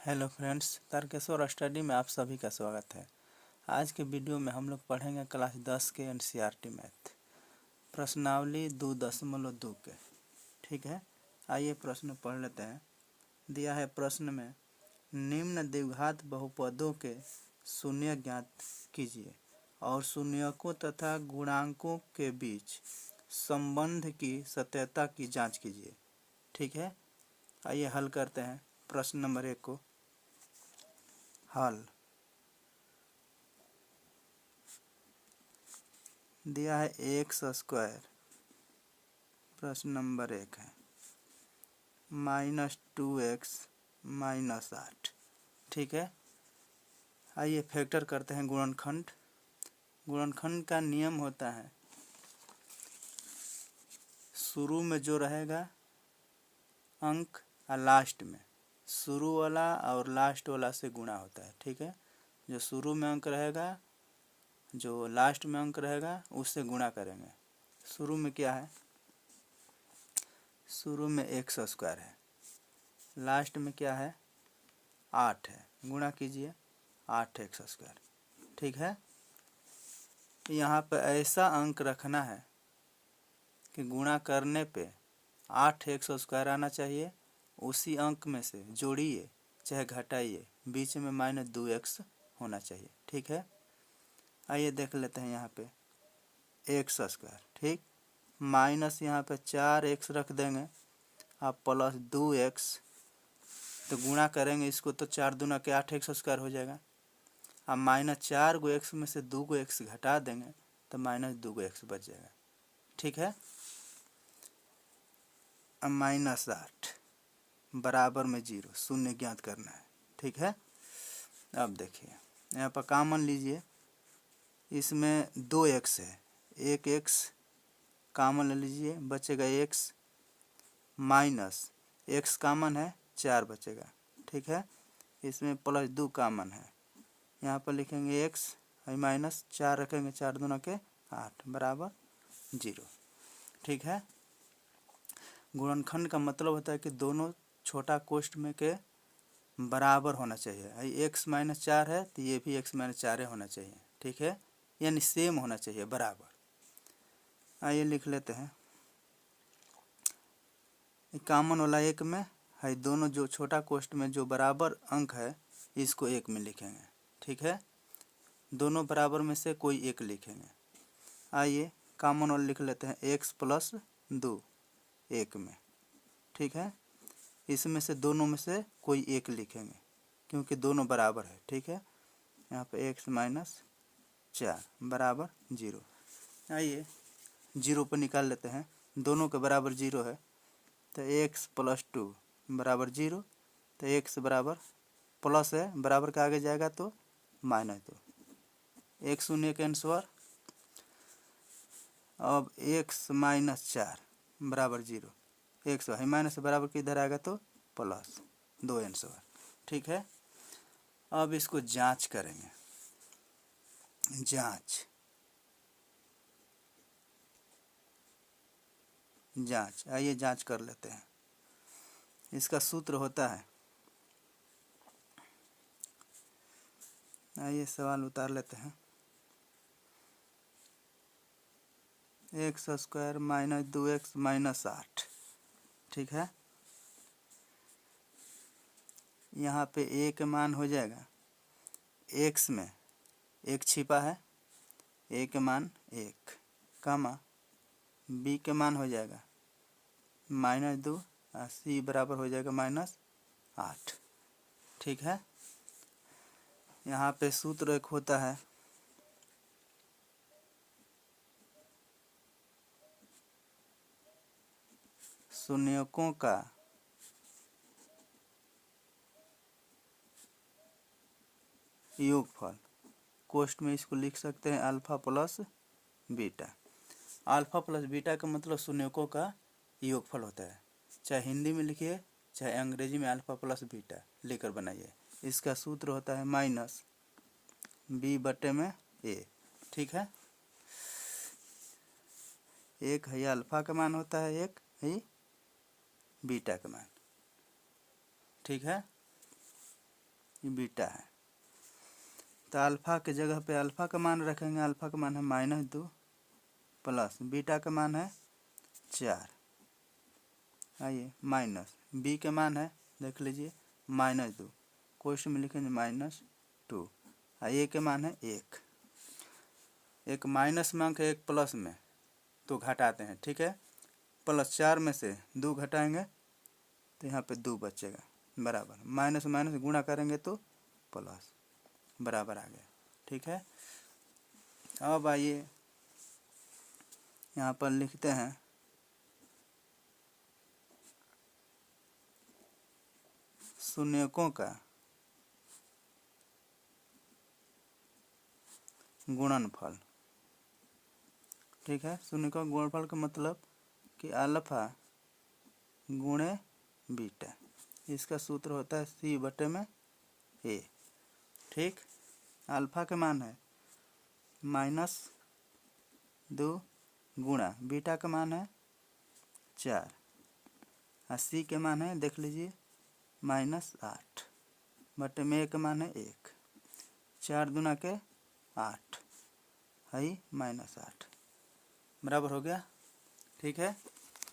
Hello friends, Tarkeshwar study में आप सभी का स्वागत है। आज के वीडियो में हम लोग पढ़ेंगे क्लास 10 के एनसीईआरटी मैथ प्रश्नावली 2.2 के। ठीक है, आइए प्रश्न पढ़ लेते हैं। दिया है प्रश्न में, निम्न द्विघात बहुपदों के शून्य ज्ञात कीजिए और शून्यकों तथा गुणांकों के बीच संबंध की सत्यता की जांच कीजिए। ठीक है, आइए हल करते हैं प्रश्न नंबर 1 को। हल दिया है एक्स स्क्वायर, प्रश्न नंबर 1 है -2x -8। ठीक है, आइए फैक्टर करते हैं गुणनखंड। गुणनखंड का नियम होता है शुरू में जो रहेगा अंक और लास्ट में, शुरू वाला और लास्ट वाला से गुणा होता है। ठीक है, जो शुरू में अंक रहेगा जो लास्ट में अंक रहेगा उससे गुणा करेंगे। शुरू में क्या है, शुरू में एक्स स्क्वायर है, लास्ट में क्या है 8 है, गुणा कीजिए 8x स्क्वायर। ठीक है, यहाँ पे ऐसा अंक रखना है कि गुणा करने पे 8x स्क्वायर आना चाहिए, उसी अंक में से जोड़िए चाहे घटाइए, बीच में -2x होना चाहिए। ठीक है, आइए देख लेते हैं यहाँ पे एक्स स्क्वायर। ठीक, माइनस यहाँ पे 4x रख देंगे आप प्लस 2x, तो गुणा करेंगे इसको तो 4 दूना के 8x स्क्वायर हो जाएगा। अब -4 गो x में से 2 गो x घटा देंगे तो -2 गो x बच जाएगा। ठीक है, अब -8 बराबर में 0, शून्य ज्ञात करना है। ठीक है, अब देखिए यहाँ पर कॉमन लीजिए, इसमें 2x है, एक x कॉमन ले लीजिए, बचेगा x माइनस x कॉमन है 4 बचेगा। ठीक है, इसमें प्लस 2 कॉमन है, यहाँ पर लिखेंगे x माइनस 4 रखेंगे, 4 दूना के 8 बराबर 0। ठीक है, गुणनखंड का मतलब होता है कि दोनों छोटा कोष्ठ में के बराबर होना चाहिए। x -4 है तो ये भी x -4 होना चाहिए। ठीक है, यानी सेम होना चाहिए, बराबर। आइए लिख लेते हैं, कॉमन वाला एक में है, दोनों जो छोटा कोष्ठ में जो बराबर अंक है इसको एक में लिखेंगे। ठीक है, दोनों बराबर में से कोई एक लिखेंगे। आइए कॉमन वाला लिख लेते हैं, x + 2 एक में। ठीक है, इसमें से दोनों में से कोई एक लिखेंगे क्योंकि दोनों बराबर है। ठीक है, यहाँ पे x - 4 बराबर 0। आइए 0 पर निकाल लेते हैं, दोनों के बराबर 0 है तो x + 2 बराबर 0, तो x बराबर प्लस है, बराबर के आगे जाएगा तो -2, 1 शून्य कैंसर। अब x - 4 बराबर 0, x है माइनस बराबर के इधर आएगा तो प्लस 2 आंसर। ठीक है, अब इसको जांच करेंगे, जांच आइए जांच कर लेते हैं। इसका सूत्र होता है, आइए सवाल उतार लेते हैं, x स्क्वायर -2x -8। ठीक है, यहाँ पे a के मान हो जाएगा, x में 1 छिपा है, a के मान 1 कामा b के मान हो जाएगा -2 और c बराबर हो जाएगा -8। ठीक है, यहाँ पे सूत्र एक होता है, शून्यकों का योगफल, कोष्ठ में इसको लिख सकते हैं alpha plus beta. Alpha plus beta का मतलब शून्यकों का योगफल होता है, चाहे हिंदी में लिखिए चाहे अंग्रेजी में अल्फा प्लस बीटा लेकर बनाइए। इसका सूत्र होता है -b/a। ठीक है, एक है अल्फा का मान होता है, एक है बीटा का मान। ठीक है, ये बीटा है। तो अल्फ़ा के जगह पे अल्फ़ा का मान रखेंगे, अल्फ़ा का मान है -2 प्लस बीटा का मान है 4। आइए माइनस बी के मान है, देख लीजिए -2, क्वेश्चन में लिखेंगे -2। ए के मान है 1। एक माइनस में अंक है, एक प्लस में, तो घटाते हैं, ठीक है। +4 में से 2 घटाएंगे तो यहाँ पे 2 बचेगा, बराबर माइनस माइनस गुणा करेंगे तो प्लस, बराबर आ गया, ठीक है। अब आइए यहाँ पर लिखते हैं शून्यकों का गुणनफल, ठीक है। शून्यकों का गुणनफल का मतलब कि अल्फ़ा गुणे बीटा, इसका सूत्र होता है C/A, ठीक। अल्फ़ा के मान है -2 गुणा बीटा का मान है 4 और C के मान है, देख लीजिए -8 बटे में A का मान है 1। 4 दूना के 8 है -8, बराबर हो गया, ठीक है।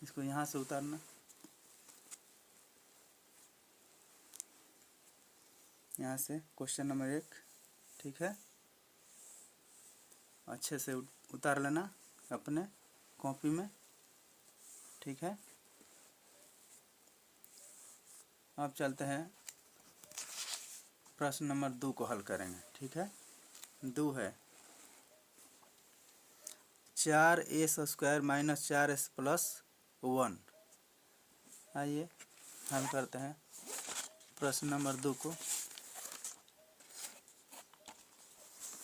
इसको यहाँ से उतारना, यहाँ से क्वेश्चन नंबर 1, ठीक है। अच्छे से उतार लेना अपने कॉपी में, ठीक है। अब चलते हैं प्रश्न नंबर 2 को हल करेंगे, ठीक है। 2 है 4s² - 4s + 1। आइए हल करते हैं प्रश्न नंबर 2 को।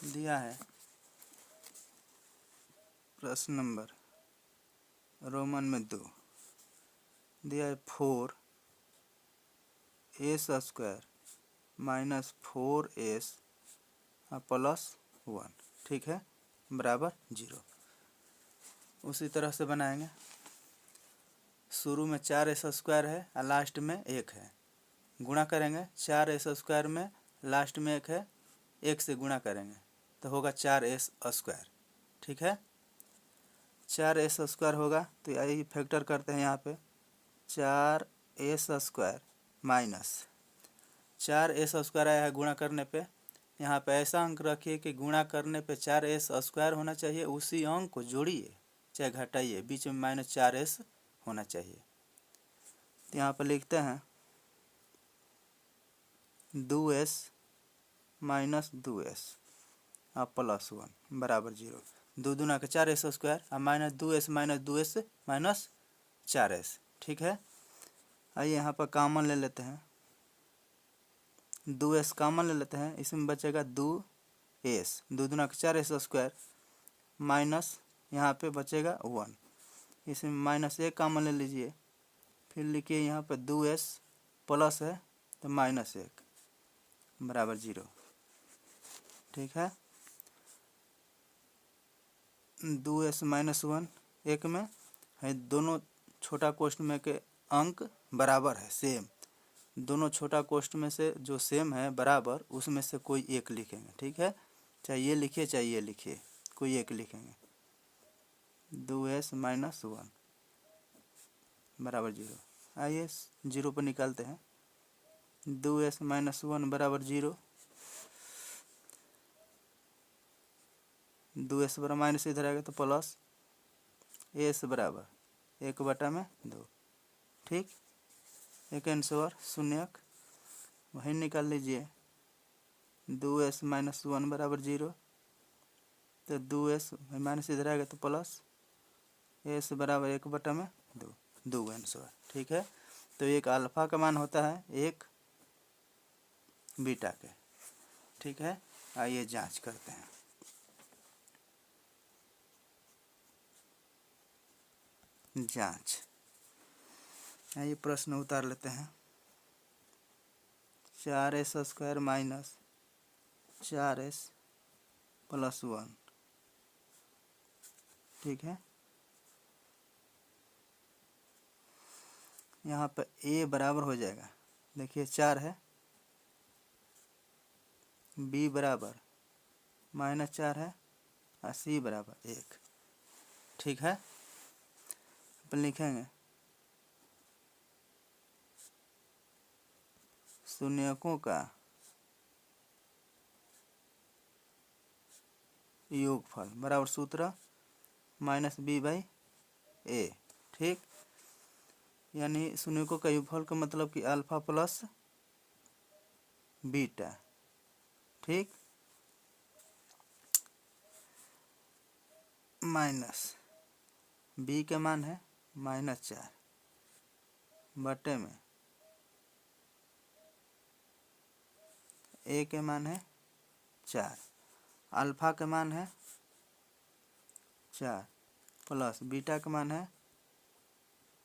दिया है प्रश्न नंबर रोमन में 2, दिया है 4s² - 4s + 1, ठीक है, बराबर 0। उसी तरह से बनाएंगे, शुरू में 4s² है और लास्ट में 1 है, गुणा करेंगे 4s² में लास्ट में 1 है, 1 से गुणा करेंगे तो होगा 4s², ठीक है। 4s² होगा तो यही फैक्टर करते हैं यहाँ पे, 4s² माइनस 4s² आया है गुणा करने पे, यहाँ पे ऐसा अंक रखिए कि गुणा करने पे 4s² होना चाहिए, उसी अंक को जोड़िए चाहे घटाइए, बीच में -4s होना चाहिए। तो यहाँ पर लिखते हैं 2s - 2s और +1 बराबर 0। 2 दूना के 4s² और -2s - 2s -4s, ठीक है। आइए यहाँ पर कॉमन ले लेते हैं, 2s कॉमन ले लेते हैं, इसमें बचेगा 2s, 2 दूना के 4s² माइनस यहाँ पे बचेगा 1, इसमें -1 कॉमन ले लीजिए, फिर लिखिए यहाँ पे 2s प्लस है तो -1 बराबर 0, ठीक है। 2s - 1 1 में है, दोनों छोटा कोष्ठ में के अंक बराबर है, सेम, दोनों छोटा कोष्ठ में से जो सेम है बराबर, उसमें से कोई एक लिखेंगे, ठीक है। चाहे ये लिखिए चाहे ये लिखिए, कोई एक लिखेंगे। 2s - 1 बराबर 0। आइए 0 पर निकालते हैं, 2s - 1 बराबर 0, 2s बराबर माइनस इधर आएगा तो प्लस, s बराबर 1/2, ठीक। एक आंसर शून्यक वही निकाल लीजिए, 2s - 1 बराबर 0, तो 2s माइनस इधर आएगा तो प्लस, s बराबर 1/2, 2 आंसर, ठीक है। तो एक अल्फ़ा का मान होता है 1 बीटा के, ठीक है। आइए जांच करते हैं, जांच। आइए प्रश्न उतार लेते हैं, 4s² माइनस 4s + 1, ठीक है। यहाँ पर a बराबर हो जाएगा, देखिए 4 है बी बराबर -4 है और सी बराबर 1। ठीक है, अपन लिखेंगे शून्यकों का योगफल बराबर सूत्र -b/a। ठीक, यानी शून्यकों का योगफल का मतलब कि अल्फा प्लस बीटा। ठीक, माइनस बी के मान है -4 बटे में ए के मान है 4, अल्फा के मान है 4 प्लस बीटा का मान है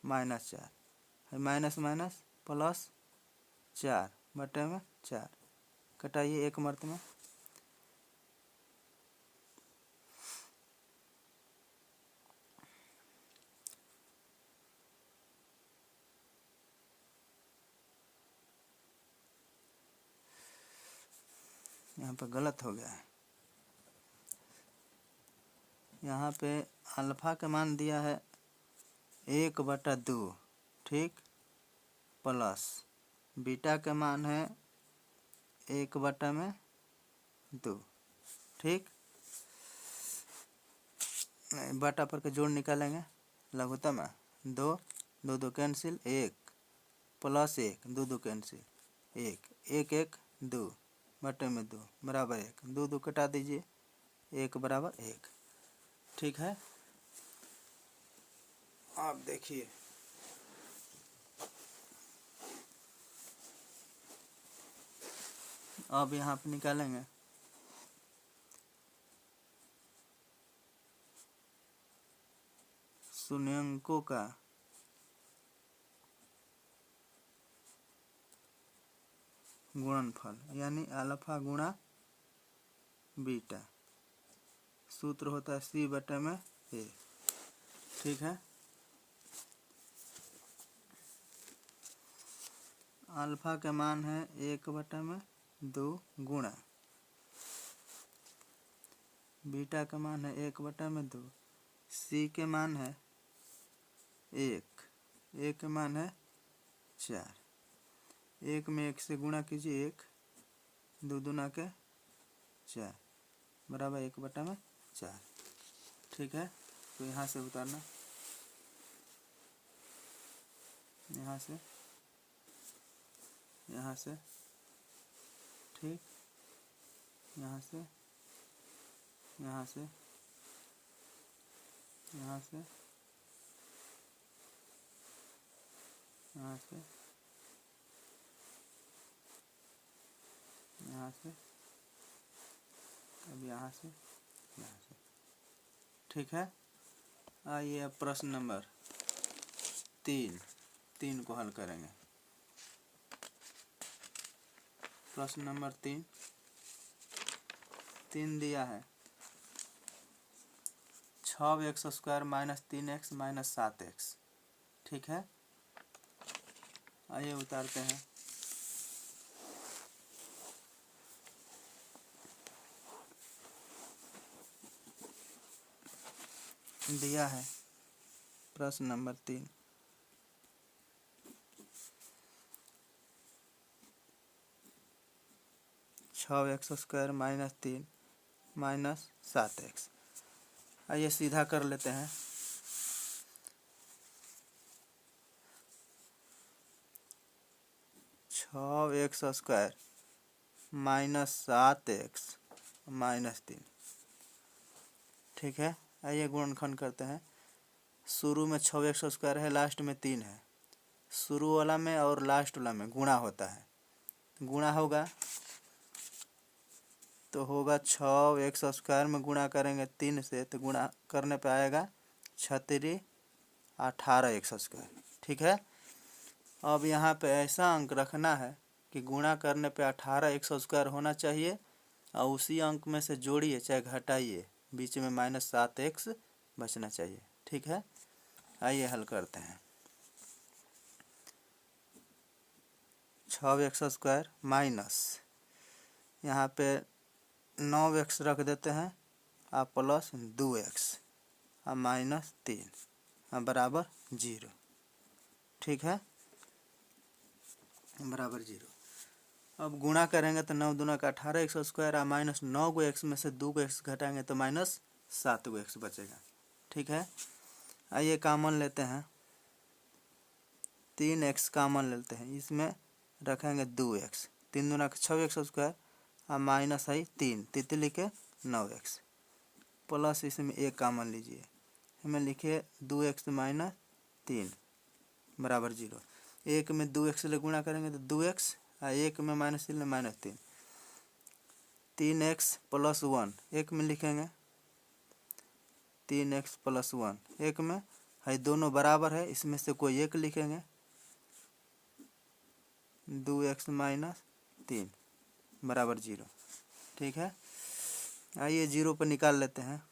-4, माइनस माइनस प्लस 4 बटे में 4, कटाइए एक मर्त में। यहाँ पे गलत हो गया है, यहाँ पे अल्फा का मान दिया है 1/2। ठीक, प्लस बीटा का मान है 1/2। ठीक, बटा पर के जोड़ निकालेंगे, लघुत्तम है 2 2 2 कैंसिल, 1 प्लस 1 2 2 कैंसिल, 1 1 1 2 बटे में 2 बराबर 1, 2 2 कटा दीजिए, 1 बराबर 1। ठीक है, आप देखिए अब यहाँ पे निकालेंगे शून्यकों का गुणनफल, यानी अल्फा गुणा बीटा, सूत्र होता है सी बटे में ए। ठीक है, अल्फा के मान है 1/2 गुणा बीटा का मान है 1/2, सी के मान है 1, ए के मान है 4, 1 में 1 से गुणा कीजिए, 1 2 दूना के 4 बराबर 1/4। ठीक है, तो यहाँ से उतारना, यहाँ से यहाँ से, ठीक, यहाँ से यहाँ से यहाँ से यहाँ से यहाँ से, अब यहाँ से यहाँ से। ठीक है, आइए अब प्रश्न नंबर 3 को हल करेंगे। प्रश्न नंबर 3 दिया है 6x² - 3x - 7x। ठीक है, आइए उतारते हैं। दिया है प्रश्न नंबर 3 6x² - 3 - 7x। आइए सीधा कर लेते हैं। (6x² - 7x - 3). ठीक है, आइए गुणनखंड करते हैं। शुरू में 6x² है, लास्ट में 3 है। शुरू वाला में और लास्ट वाला में गुणा होता है, गुणा होगा तो होगा 6x² में गुणा करेंगे 3 से तो गुणा करने पे आएगा 6×3 18x²। ठीक है, अब यहाँ पे ऐसा अंक रखना है कि गुणा करने पे 18x² होना चाहिए और उसी अंक में से जोड़िए चाहे घटाइए, बीच में -7x बचना चाहिए। ठीक है, आइए हल करते हैं। 6x² माइनस यहाँ पे 9x रख देते हैं और प्लस 2x और माइनस 3 और बराबर 0। ठीक है, बराबर 0। अब गुणा करेंगे तो 9 दूना का 18x² और माइनस 9 को x में से 2 को x घटाएंगे तो माइनस 7 को x बचेगा। ठीक है, आइए कॉमन लेते हैं, 3x कॉमन लेते हैं, इसमें रखेंगे 2x, 3 दूना का 6x² और माइनस है 3 तितली के 9x प्लस इसमें एक कॉमन लीजिए, हमें लिखिए 2x माइनस 3 बराबर 0। एक में 2x ले गुणा करेंगे तो 2x और एक में माइनस 3 माइनस 3, 3x प्लस 1 एक में लिखेंगे 3x प्लस 1 एक में है, दोनों बराबर है, इसमें से कोई एक लिखेंगे 2x माइनस 3 बराबर 0। ठीक है, आइए 0 पर निकाल लेते हैं,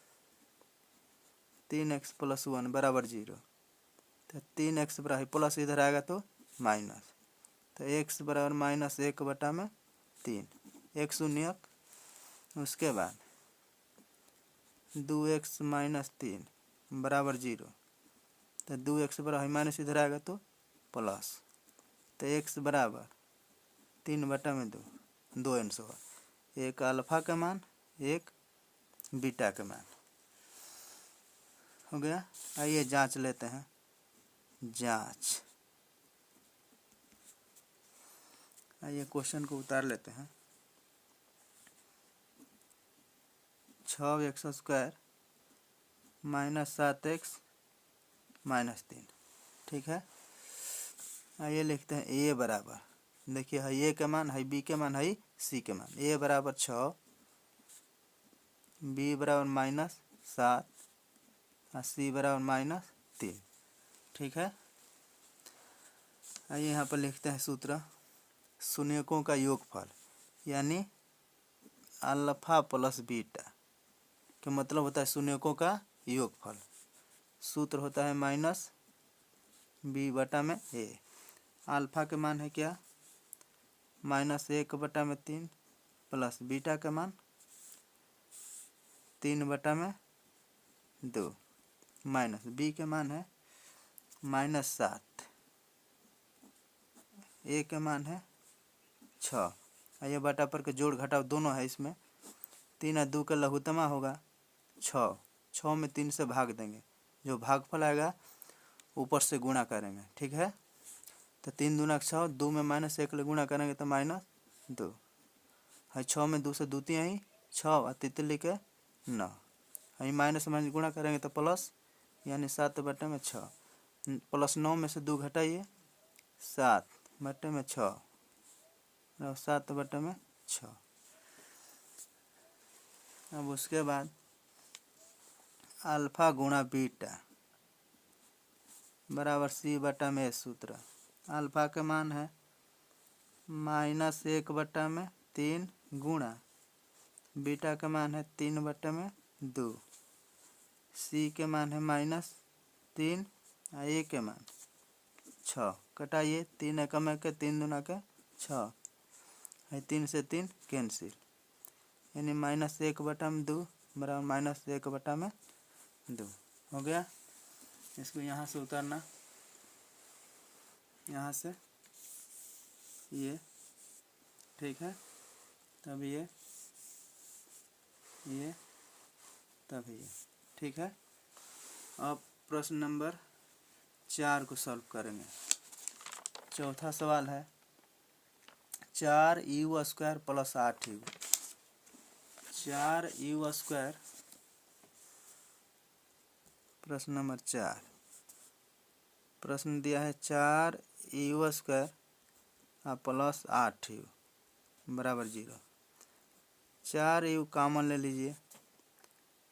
3x प्लस 1 बराबर 0, तो 3x बराबर प्लस इधर आएगा तो माइनस, तो x बराबर माइनस 1/3 एक शून्यक, उसके बाद 2x माइनस 3 बराबर 0, तो 2x बराबर माइनस इधर आएगा तो प्लस, तो x बराबर 3/2 2 आंसर, एक अल्फा का मान एक बीटा का मान हो गया। आइए जांच लेते हैं, जांच, आइए क्वेश्चन को उतार लेते हैं। 6x² minus 7x minus 3। ठीक है, आइए लिखते हैं a बराबर, देखिए है a का मान है, b के मान है, c के मान, a बराबर 6, b बराबर माइनस 7 और c बराबर माइनस 3। ठीक है, आइए यहाँ पर लिखते हैं सूत्र, शून्यकों का योगफल यानी अल्फा प्लस बीटा का मतलब होता है शून्यकों का योगफल, सूत्र होता है माइनस b/a। अल्फा के मान है क्या, -1/3 प्लस बीटा का मान 3/2 माइनस b के मान है -7, a के मान है 6, ये बटा पर के जोड़ घटाव दोनों है, इसमें 3 और 2 का लघुत्तमा होगा 6, 6 में 3 से भाग देंगे, जो भागफल आएगा ऊपर से गुणा करेंगे। ठीक है, तो 3 दूना 6, 2 में -1 ले गुणा करेंगे तो -2 है, 6 में 2 से 2 ही 6 और तितली के 9 है, माइनस माइनस गुणा करेंगे तो प्लस यानी 7/6 प्लस 9 में से 2 घटाइए 7/6 7/6। अब उसके बाद अल्फा गुणा बीटा बराबर c/a सूत्र, अल्फा का मान है -1/3 गुणा बीटा का मान है 3/2, c के मान है -3 और a के मान 6, कटाइए 3 एकम के 3 दूना के 6 है, 3 से 3 कैंसिल यानी -1/2 बराबर -1/2 हो गया। इसको यहाँ से उतारना, यहाँ से ये, ठीक है, तब ये तब ये। ठीक है, अब प्रश्न नंबर 4 को सॉल्व करेंगे। चौथा सवाल है 4u² प्लस 8u, 4u², प्रश्न नंबर 4, प्रश्न दिया है 4u² प्लस 8u बराबर 0। 4u कॉमन ले लीजिए,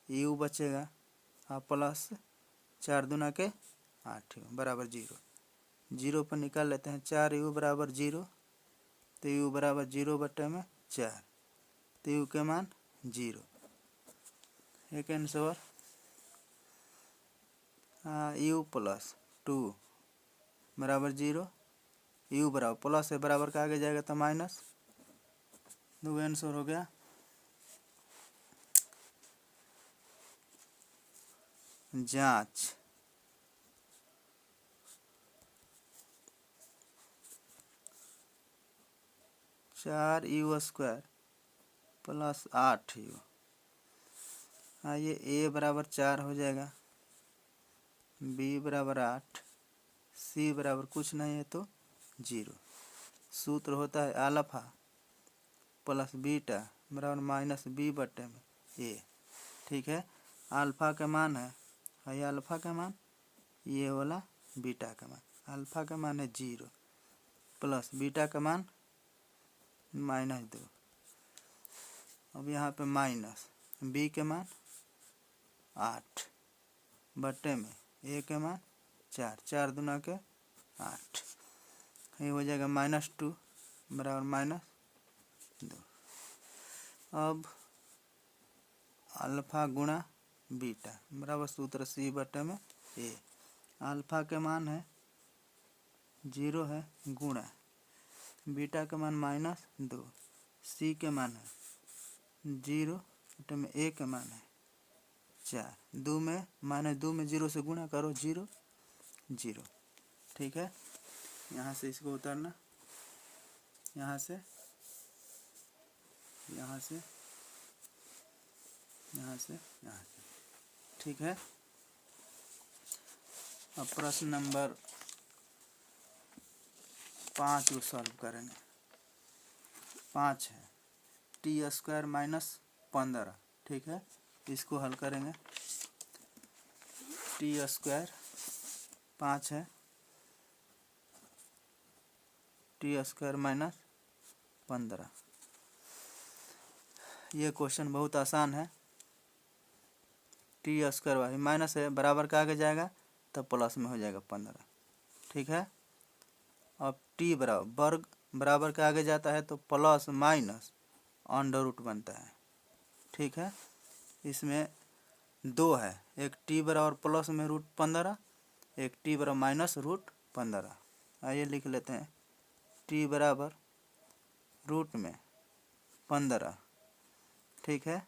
u बचेगा और प्लस 4 दूना के 8u बराबर 0, 0 पर निकाल लेते हैं, 4u बराबर 0, तो u बराबर 0/4, तो u के मान 0, एक आंसर। u प्लस 2 बराबर 0, u बराबर प्लस है, बराबर का आगे जाएगा तो माइनस, 2 आंसर हो गया। जांच 4u² प्लस 8u। आइए a बराबर 4 हो जाएगा, b बराबर 8, c बराबर कुछ नहीं है तो 0। सूत्र होता है अल्फा प्लस बीटा बराबर माइनस b बटे में a। ठीक है, अल्फा का मान है अल्फा का मान, ये वाला बीटा का मान। अल्फा का मान है 0 प्लस बीटा का मान -2। अब यहाँ पे माइनस b के मान 8 बटे में a के मान 4, 4 दूना के 8, ये हो जाएगा -2 बराबर -2। अब अल्फा गुणा बीटा बराबर सूत्र c बटे में a। अल्फा के मान है 0 है गुणा बीटा का मान -2, c के मान है 0 बटे में a के मान है 4। 2 में -2 में 0 से गुणा करो 0 0। ठीक है, यहाँ से इसको उतारना, यहाँ से यहाँ से यहाँ से यहाँ से। ठीक है, अब प्रश्न नंबर 5 को सॉल्व करेंगे। 5 है t² - 15। ठीक है, इसको हल करेंगे। t² 5 है, t² - 15। ये क्वेश्चन बहुत आसान है। t² माइनस है, बराबर का आगे जाएगा तब प्लस में हो जाएगा 15। ठीक है, अब t बराबर वर्ग बराबर के आगे जाता है तो प्लस माइनस अंडर रूट बनता है। ठीक है, इसमें 2 है, एक t बराबर प्लस में √15, एक t बराबर माइनस √15। आइए लिख लेते हैं, t बराबर रूट में 15। ठीक है,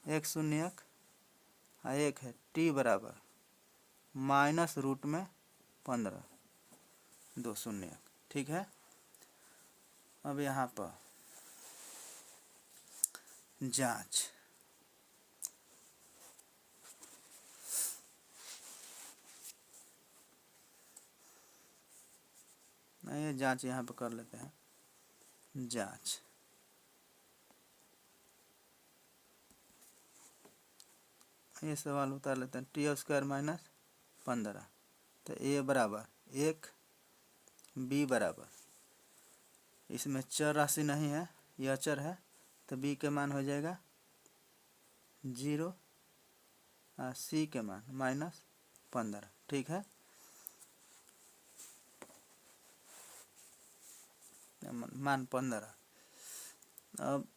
1 शून्य एक है t बराबर माइनस रूट में 15, 2 शून्य। ठीक है, अब यहाँ पर जांच ये जांच यहाँ पर कर लेते हैं। जांच ये सवाल उतार लेते हैं। t² - 15 तो a बराबर 1, b बराबर, इसमें चर राशि नहीं है, यह अचर है तो b के मान हो जाएगा 0 और c के मान -15। ठीक है, मान 15। अब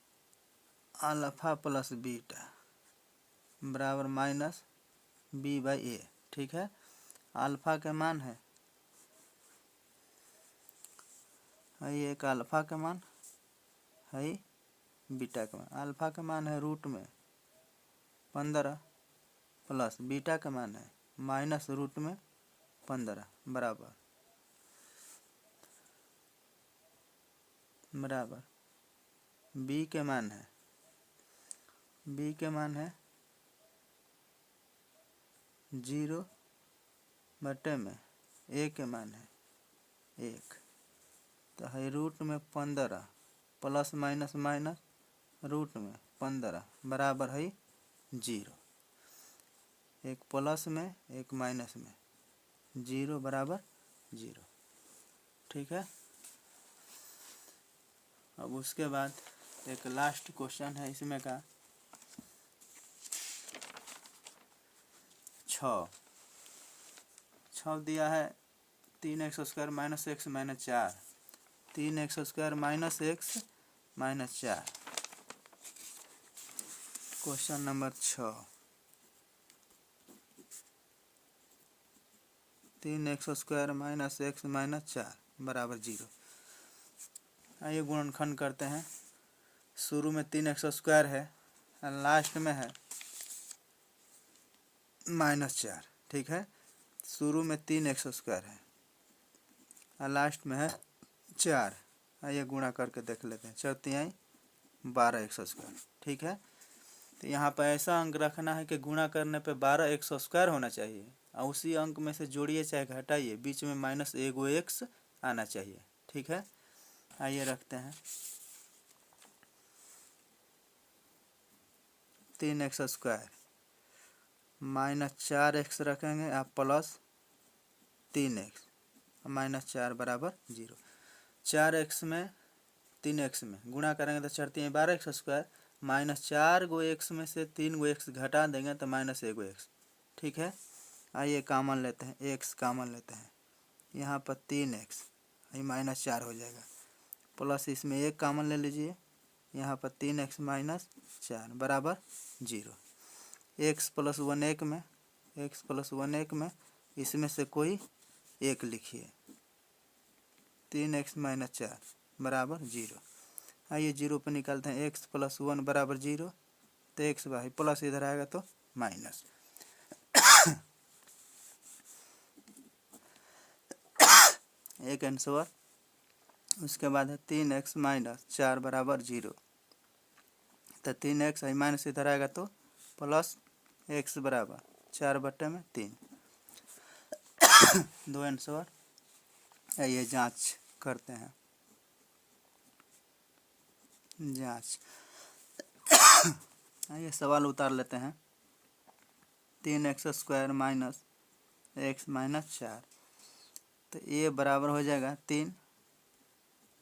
अल्फा प्लस बीटा बराबर -b/a। ठीक है, अल्फा के मान है एक, अल्फा का मान है बीटा का मान। अल्फा का मान है रूट में 15 प्लस बीटा का मान है माइनस रूट में 15 बराबर b के मान है 0 बटे में a के मान है 1। तो है रूट में 15 प्लस माइनस माइनस रूट में 15 बराबर है 0। एक प्लस में एक माइनस में, 0 बराबर 0। ठीक है, अब उसके बाद एक लास्ट क्वेश्चन है इसमें का 6 दिया है 3x² - x - 4, 3x² - x - 4। Question number 6, 3x² - x - 4 बराबर 0। आइए गुणनखंड करते हैं। शुरू में 3x² है और लास्ट में है -4। ठीक है, शुरू में 3x² है और लास्ट में है 4। आइए गुणा करके देख लेते हैं। 4 तिहाई 12x²। ठीक है, तो यहाँ पर ऐसा अंक रखना है कि गुणा करने पे 12x² होना चाहिए और उसी अंक में से जोड़िए चाहे घटाइए, बीच में -1 आना चाहिए। ठीक है, आइए रखते हैं। 3x² -4x रखेंगे आप प्लस 3x -4 बराबर 0। 4x में 3x में गुणा करेंगे तो 4 तिहाई 12x² -4 गो x में से 3 गो x घटा देंगे तो -1 x। ठीक है, आइए कामन लेते हैं, x कामन लेते हैं। यहाँ पर 3x ये -4 हो जाएगा, प्लस इसमें 1 कामन ले लीजिए, यहाँ पर 3x -4 बराबर 0। x + 1 1 में, x + 1 1 में इसमें से कोई एक लिखिए। 3x -4 बराबर 0। आइए 0 पर निकालते हैं। x + 1 बराबर 0, तो x भाई प्लस इधर आएगा तो माइनस। एक आंसर। उसके बाद है 3x -4 बराबर 0, तो 3x माइनस इधर आएगा तो प्लस x बराबर 4/3। 2 आंसर। आइए जांच करते हैं। जांच आइए सवाल उतार लेते हैं। 3x² - x -4, तो a बराबर हो जाएगा 3,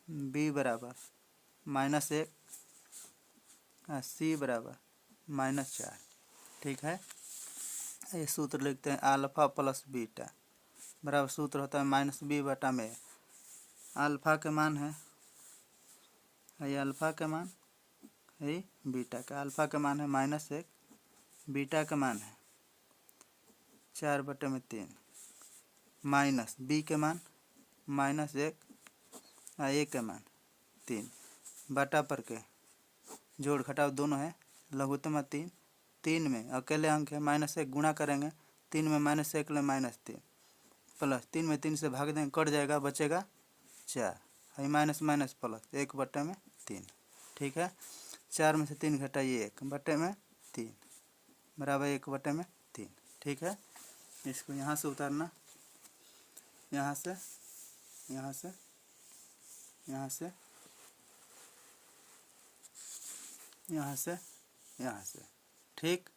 b बराबर -1 और c बराबर -4। ठीक है, ये सूत्र लिखते हैं। अल्फा + बीटा बराबर सूत्र होता है -b/a। अल्फा के मान है, ये अल्फा के मान है, बीटा का अल्फा का मान है -1, बीटा का मान है 4/3, माइनस बी के मान -1 और ए के मान 3, बटा पर के जोड़ घटाव दोनों है, लघुत्तम 3। 3 में अकेले अंक है -1, गुणा करेंगे 3 में -1 ले -3, प्लस 3 में 3 से भाग देंगे कट जाएगा, बचेगा 4, है माइनस प्लस 1/3। ठीक है, 4 में से 3 घटाइए 1/3 बराबर 1/3। ठीक है, इसको यहाँ से उतारना, यहाँ से, यहाँ से, यहाँ से, यहाँ से, यहाँ से। ठीक।